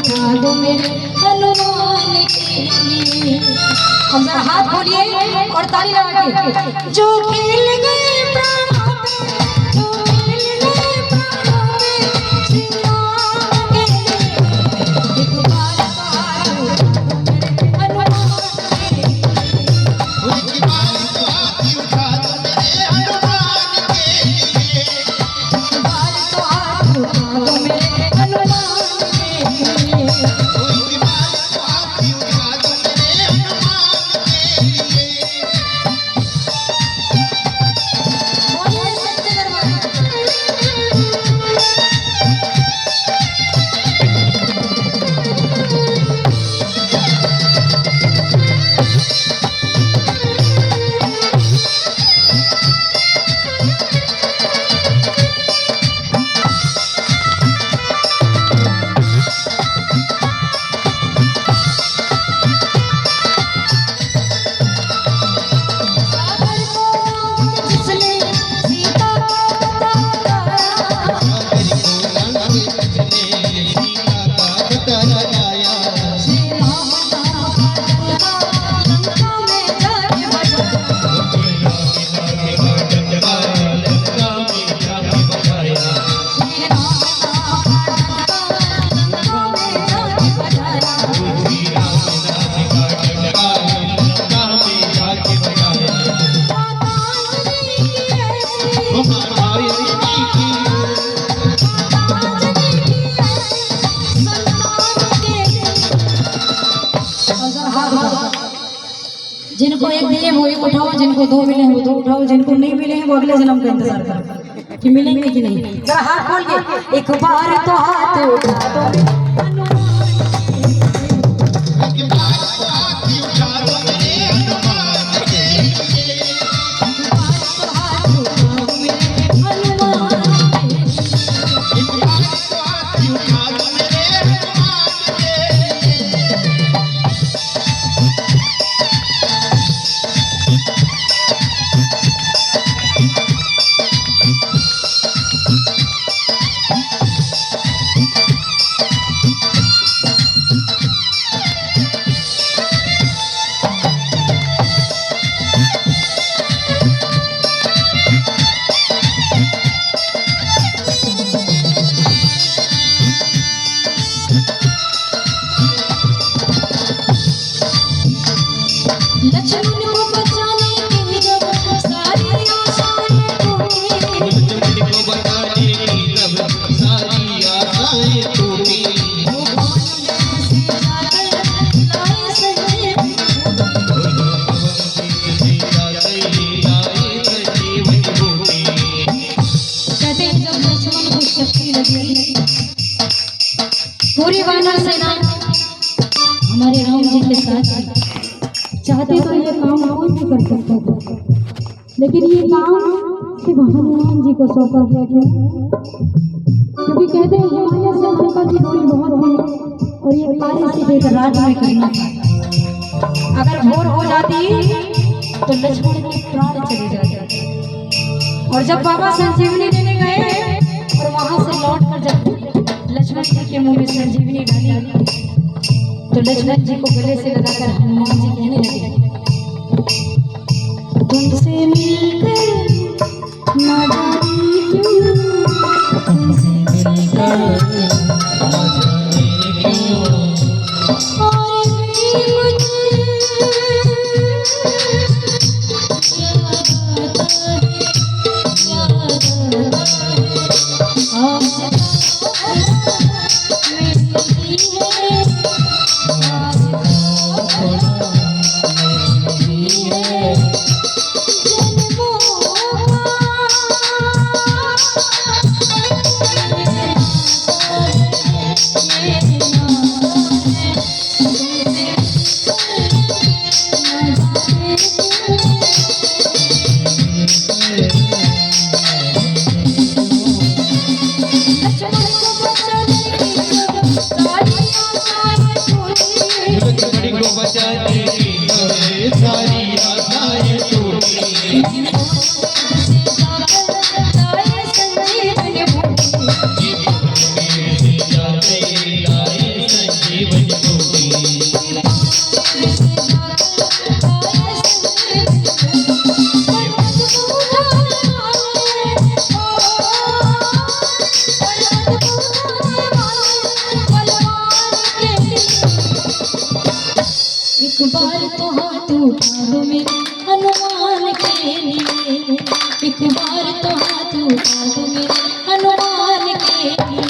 उठा दो मेरे हनुमान के लिए। हम जरा हाथ खोलिए और ताली लगा के। जो खेल गए प्राणों पे, जो खेल गए प्राणों पे श्री राम के लिए, एक बार हाथ उठा दो मेरे हनुमान के लिए। एक बार हाथ उठा दो मेरे हनुमान के लिए। एक बार हाथ उठा दो मेरे हनुमान के लिए। एक बार हाथ उठा दो मेरे हनुमान के लिए। बोलिए सच्चे दरबार। सागर को जिसने सीता को बताया, श्री राम नाम का लंका में जाके बजा। श्री राम नाम का लंका में जाके बजाया। जिनको एक दिए वो एक उठाओ, जिनको दो मिले हैं वो दो उठाओ, जिनको नहीं मिले हैं वो अगले जन्म का इंतजार करो कि मिलेंगे कि नहीं। जरा हाथ खोल के एक बार तो हाथ उठा दो हनुमान एक बार हाथ उठा दो मेरे हनुमान के लिए। एक बार तो हाथ उठा दो मेरे हनुमान के लिए। एक बार हाथ उठा दो मेरे हनुमान के लिए। लक्ष्मण को बचाने की जब सारी आशाएं टूटी, को बताने की तब सारी आशाएं टूटी। वो बाण से जाकर लाए संजीवनी। कहते हैं जब लक्ष्मण को शक्ति लगी, पूरी वानर सेना हमारे राम जी के साथ थी। चाहते तो ये काम कोई भी कर सकता था, लेकिन ये काम सिर्फ हनुमान जी को सौंपा गया। क्योंकि कहते हैं हिमालय से लंका की दूरी बहुत है और ये कार्य सिर्फ एक रात में करना था। अगर भोर हो जाती तो लक्ष्मण के प्राण चले जाते। और जब बाबा संजीवनी देने गए और वहां से लौट कर जब लक्ष्मण जी के मुंह में संजीवनी डाली तो लक्ष्मण जी को गले से लगाकर हनुमान जी कहने लगे, तुमसे मिलकर ना जाने क्यों, तुमसे मिलकर और भी मुझे याद आता है, आपसे मेरी है। जन्मों का उठा दो मेरे हनुमान के लिए, एक बार तो हाथ उठा दो मेरे हनुमान के लिए।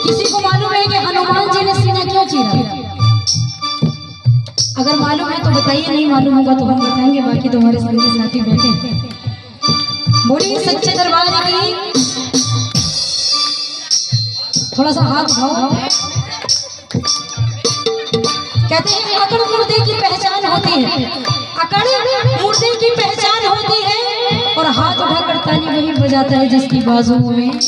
किसी को मालूम है कि हनुमान जी ने सीना क्यों चीरा? अगर मालूम है तो बताइए, नहीं मालूम होगा तो हम बताएंगे, बाकी तो हमारे संगी साथी बैठे हैं। बोलिए सच्चे दरबार की। थोड़ा सा हाथ उठाओ। कहते हैं अकड़ मुर्दे की पहचान होती है, अकड़ मुर्दे की पहचान होती है, और हाथ उठाकर ताली वही बजाता है जिसकी बाजुओं में।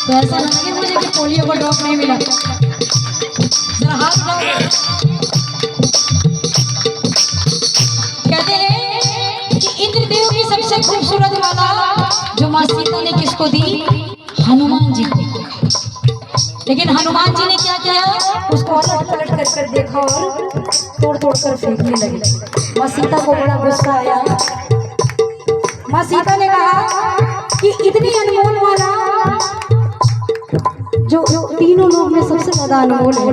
तो ऐसा ना लगे मुझे कि पोलियो का ड्रॉप नहीं मिला। जरा हाथ उठाओ। कहते हैं कि इंद्रदेव की सबसे खूबसूरत माला जो माँ सीता ने किसको दी? हनुमान जी को। लेकिन हनुमान जी ने क्या किया? उसको अलट पलट कर देखा और तोड़ तोड़ कर फेंकने लगे। माँ सीता को बड़ा गुस्सा आया। माँ सीता ने कहा कि इतनी अनमोल माला जो तीनों लोग में सबसे ज्यादा अनमोल है,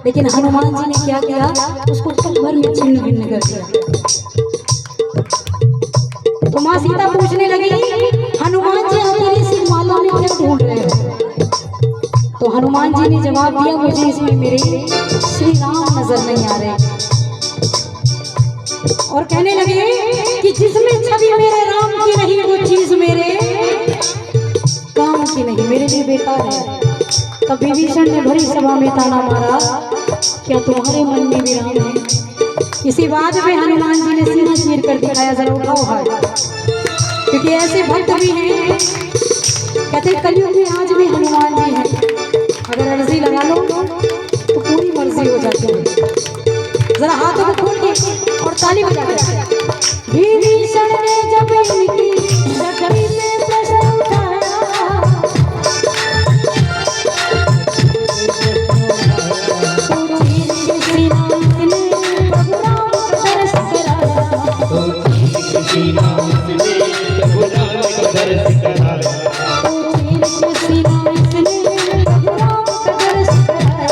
लेकिन हनुमान जी ने क्या किया? उसको पल भर में छिन्न भिन्न कर दिया। तो माँ सीता पूछने लगी, हनुमान जी अकेले सिर्फ माला में क्या ढूंढ रहे हो? तो हनुमान जी ने जवाब दिया, मुझे इसमें मेरे श्री राम नजर नहीं आ रहे। और कहने लगे कि जिसमें छवि मेरे राम की नहीं, वो चीज मेरे काम की नहीं, मेरे लिए बेकार है। तब विभीषण ने भरी सभा में ताना मारा, क्या तुम्हारे मन में भी राम है? इसी बात पे हनुमान जी ने सीना चीर कर दिखाया। जरा उठाओ हाथ, क्योंकि ऐसे भक्त भी हैं। कहते कलयुग में आज भी हनुमान जी हैं, अगर अर्जी लगा लो तो पूरी मर्जी हो जाती है। जरा हाथों को खोल के और ताली बजा कर। विभीषण ने जब इनकी जगह में प्रश्न उठाया, तो चीर के श्री राम ने प्रभु राम का दर्श कराया। तो चीर के श्री राम ने प्रभु राम का दर्श कराया। तो चीर के श्री राम ने प्रभु राम का दर्श कराया।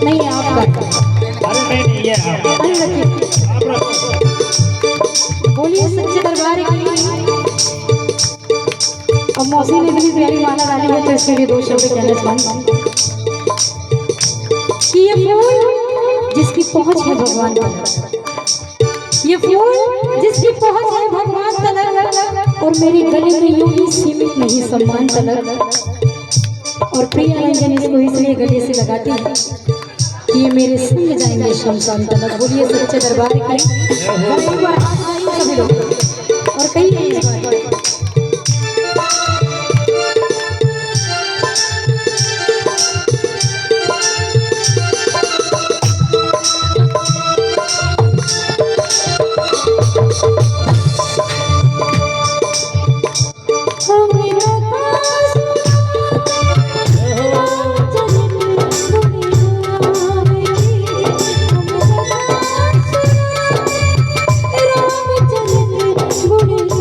नहीं आपका, अरे नहीं है आप रखो। बोलिए सच्चे दरबार की। और मौसी ने भी प्यारी माला डाली है तो इसके लिए 2 शब्द कहना चाहूंगी कि ये फूल जिसकी पहुंच है भगवान तक, ये फूल जिसकी पहुंच है भगवान तक, और मेरे गले में यूं ही सीमित नहीं सम्मान तक। और प्रिया रंजन इसको इसलिए गले से लगाती है कि ये मेरे संग जाएंगे शमशान तक। बोलिए सच्चे दरबार के एक बार हाथ उठाइए सभी लोग और कहिए इस बार। Oh,